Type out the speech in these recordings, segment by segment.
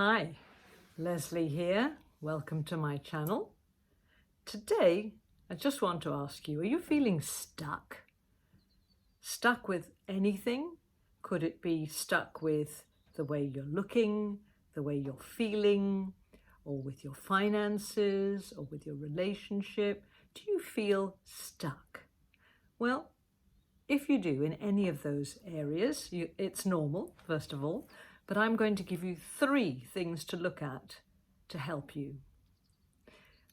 Hi, Leslie here. Welcome to my channel. Today, I just want to ask you, are you feeling stuck? Stuck with anything? Could it be stuck with the way you're looking, the way you're feeling, or with your finances, or with your relationship? Do you feel stuck? Well, if you do in any of those areas, it's normal, first of all, but I'm going to give you 3 things to look at to help you.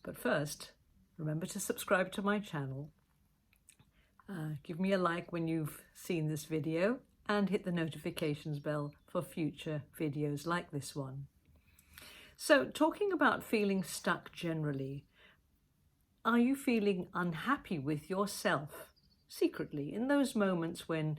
But first, remember to subscribe to my channel. Give me a like when you've seen this video and hit the notifications bell for future videos like this one. So, talking about feeling stuck generally, are you feeling unhappy with yourself secretly in those moments when,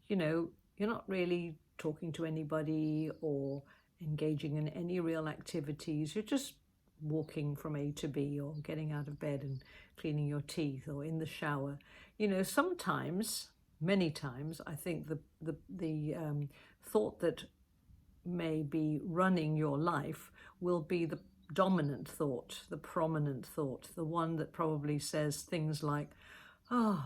you're not really talking to anybody or engaging in any real activities? You're just walking from A to B, or getting out of bed and cleaning your teeth, or in the shower. Sometimes, many times, I think the thought that may be running your life will be the dominant thought, the prominent thought, the one that probably says things like, I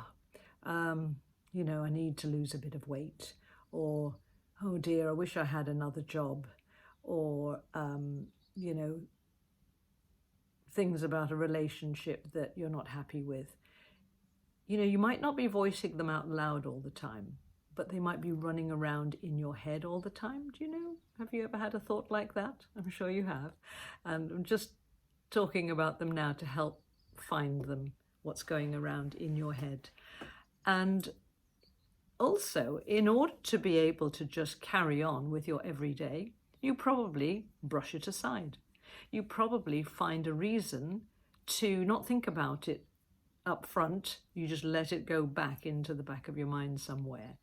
need to lose a bit of weight, or, oh dear, I wish I had another job, or, things about a relationship that you're not happy with. You might not be voicing them out loud all the time, but they might be running around in your head all the time. Have you ever had a thought like that? I'm sure you have. And I'm just talking about them now to help find them, what's going around in your head. And also, in order to be able to just carry on with your everyday, you probably brush it aside. You probably find a reason to not think about it up front. You just let it go back into the back of your mind somewhere.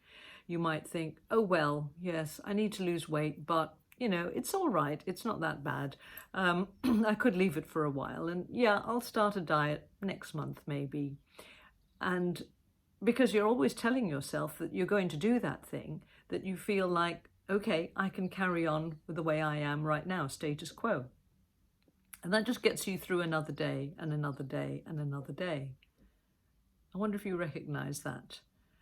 You might think, oh, well, yes, I need to lose weight, but it's all right. It's not that bad. I could leave it for a while. And yeah, I'll start a diet next month, maybe. And because you're always telling yourself that you're going to do that thing, that you feel like, okay, I can carry on with the way I am right now, status quo. And that just gets you through another day and another day and another day. I wonder if you recognize that.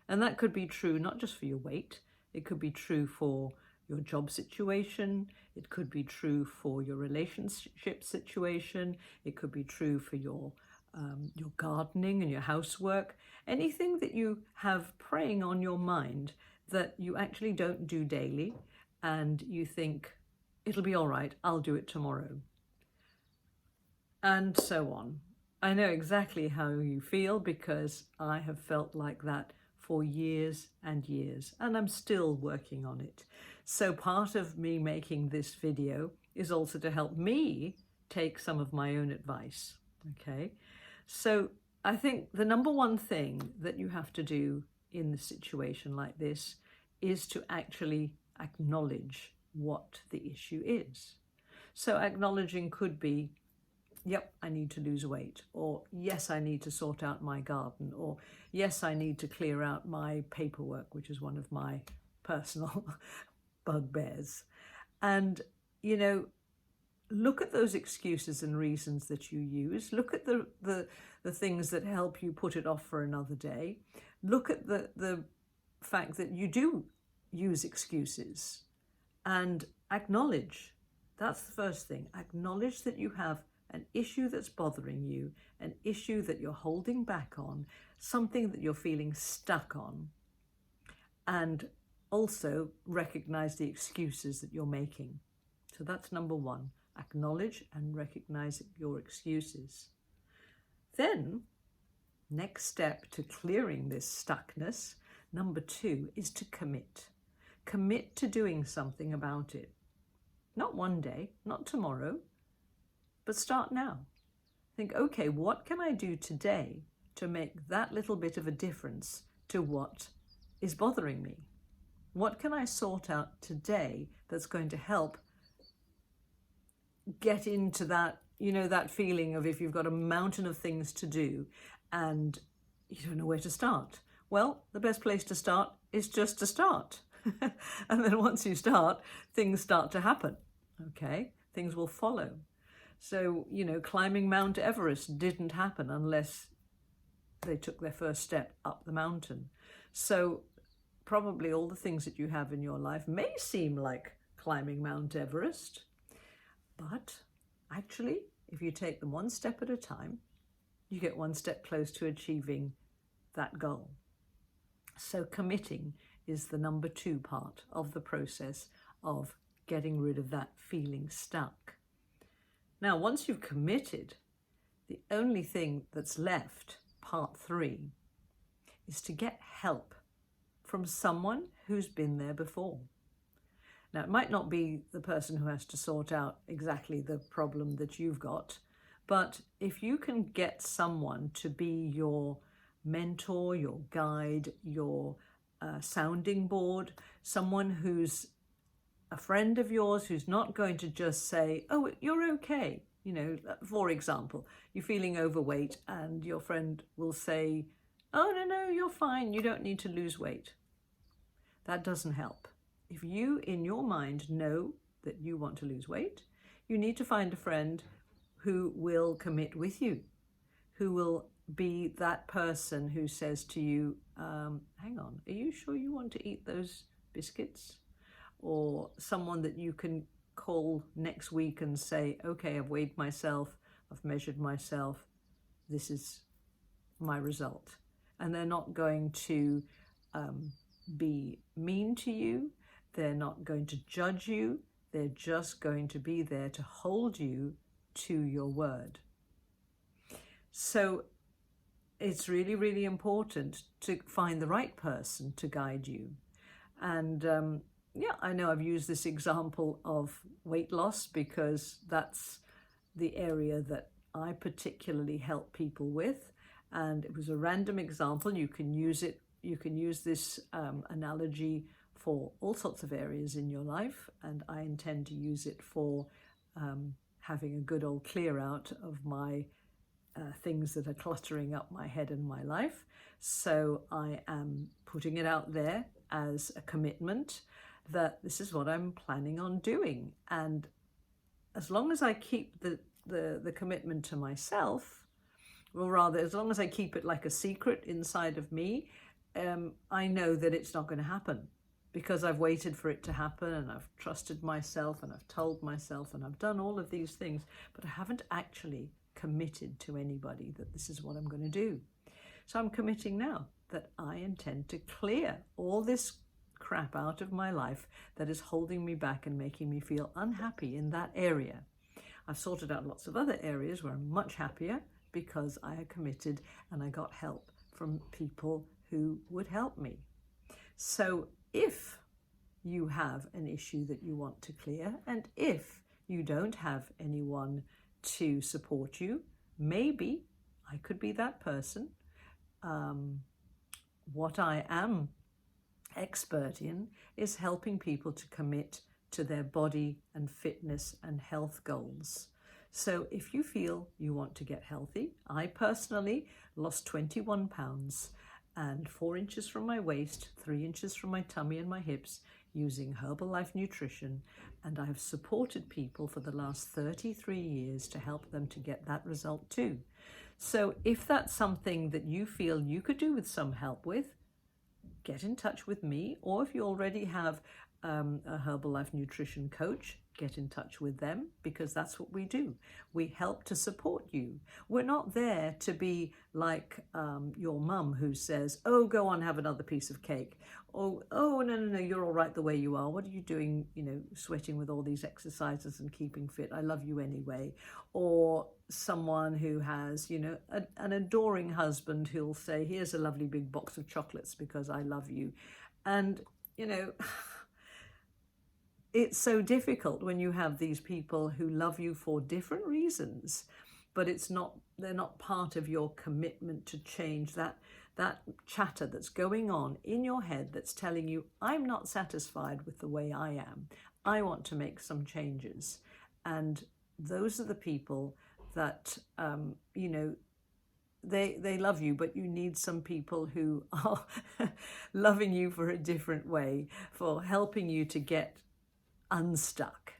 And that could be true not just for your weight. It could be true for your job situation. It could be true for your relationship situation. It could be true for your gardening and your housework. Anything that you have preying on your mind that you actually don't do daily, and you think, it'll be all right, I'll do it tomorrow. And so on. I know exactly how you feel, because I have felt like that for years and years, and I'm still working on it. So part of me making this video is also to help me take some of my own advice, okay? So I think the number one thing that you have to do in a situation like this is to actually acknowledge what the issue is. So acknowledging could be, yep, I need to lose weight, or yes, I need to sort out my garden, or yes, I need to clear out my paperwork, which is one of my personal bugbears. And, look at those excuses and reasons that you use. Look at the things that help you put it off for another day. Look at the fact that you do use excuses, and acknowledge. That's the first thing. Acknowledge that you have an issue that's bothering you, an issue that you're holding back on, something that you're feeling stuck on, and also recognize the excuses that you're making. So that's number one. Acknowledge and recognize your excuses. Then, next step to clearing this stuckness, number 2, is to commit. Commit to doing something about it. Not one day, not tomorrow, but start now. Think, okay, what can I do today to make that little bit of a difference to what is bothering me? What can I sort out today that's going to help get into that, that feeling of if you've got a mountain of things to do and you don't know where to start? Well, the best place to start is just to start. And then once you start, things start to happen. okay? Things will follow. So, climbing Mount Everest didn't happen unless they took their first step up the mountain. So probably all the things that you have in your life may seem like climbing Mount Everest, but actually, if you take them one step at a time, you get one step close to achieving that goal. So committing is the number 2 part of the process of getting rid of that feeling stuck. Now, once you've committed, the only thing that's left, part 3, is to get help from someone who's been there before. Now, it might not be the person who has to sort out exactly the problem that you've got, but if you can get someone to be your mentor, your guide, your sounding board, someone who's a friend of yours who's not going to just say, oh, you're okay. For example, you're feeling overweight and your friend will say, oh, no, you're fine. You don't need to lose weight. That doesn't help. If you, in your mind, know that you want to lose weight, you need to find a friend who will commit with you, who will be that person who says to you, hang on, are you sure you want to eat those biscuits? Or someone that you can call next week and say, okay, I've weighed myself, I've measured myself, this is my result. And they're not going to be mean to you, they're not going to judge you, they're just going to be there to hold you to your word. So it's really, really important to find the right person to guide you. And I know I've used this example of weight loss because that's the area that I particularly help people with. And it was a random example. You can use it. You can use this analogy for all sorts of areas in your life. And I intend to use it for having a good old clear out of my things that are cluttering up my head and my life. So I am putting it out there as a commitment that this is what I'm planning on doing. And as long as I keep the commitment to myself, or rather, as long as I keep it like a secret inside of me, I know that it's not going to happen because I've waited for it to happen and I've trusted myself and I've told myself and I've done all of these things, but I haven't actually committed to anybody that this is what I'm going to do. So I'm committing now that I intend to clear all this crap out of my life that is holding me back and making me feel unhappy in that area. I've sorted out lots of other areas where I'm much happier because I had committed and I got help from people who would help me. So if you have an issue that you want to clear, and if you don't have anyone to support you, maybe I could be that person. What I am expert in is helping people to commit to their body and fitness and health goals. So if you feel you want to get healthy, I personally lost 21 pounds and 4 inches from my waist, 3 inches from my tummy and my hips using Herbalife nutrition. And I've supported people for the last 33 years to help them to get that result too. So if that's something that you feel you could do with some help with, get in touch with me. Or if you already have a Herbalife nutrition coach, get in touch with them, because that's what we do. We help to support you. We're not there to be like your mum who says, oh, go on, have another piece of cake. Oh, no, you're all right the way you are. What are you doing, sweating with all these exercises and keeping fit? I love you anyway. Or someone who has, an adoring husband who'll say, here's a lovely big box of chocolates because I love you. And, it's so difficult when you have these people who love you for different reasons, but they're not part of your commitment to change that chatter that's going on in your head that's telling you, I'm not satisfied with the way I am. I want to make some changes. And those are the people that, they love you, but you need some people who are loving you for a different way, for helping you to get unstuck.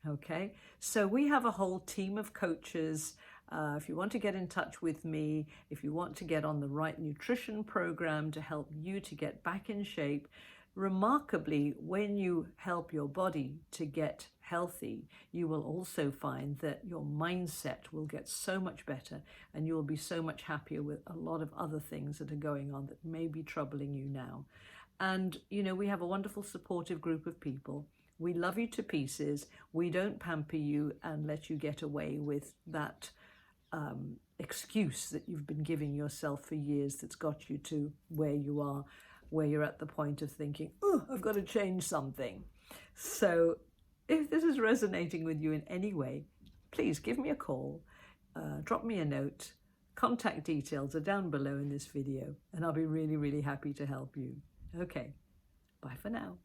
Okay, so we have a whole team of coaches. If you want to get in touch with me, if you want to get on the right nutrition program to help you to get back in shape, remarkably, when you help your body to get healthy, you will also find that your mindset will get so much better and you'll be so much happier with a lot of other things that are going on that may be troubling you now. And, you know, we have a wonderful supportive group of people. We love you to pieces. We don't pamper you and let you get away with that excuse that you've been giving yourself for years that's got you to where you are, where you're at the point of thinking, oh, I've got to change something. So if this is resonating with you in any way, please give me a call, drop me a note. Contact details are down below in this video, and I'll be really, really happy to help you. Okay, bye for now.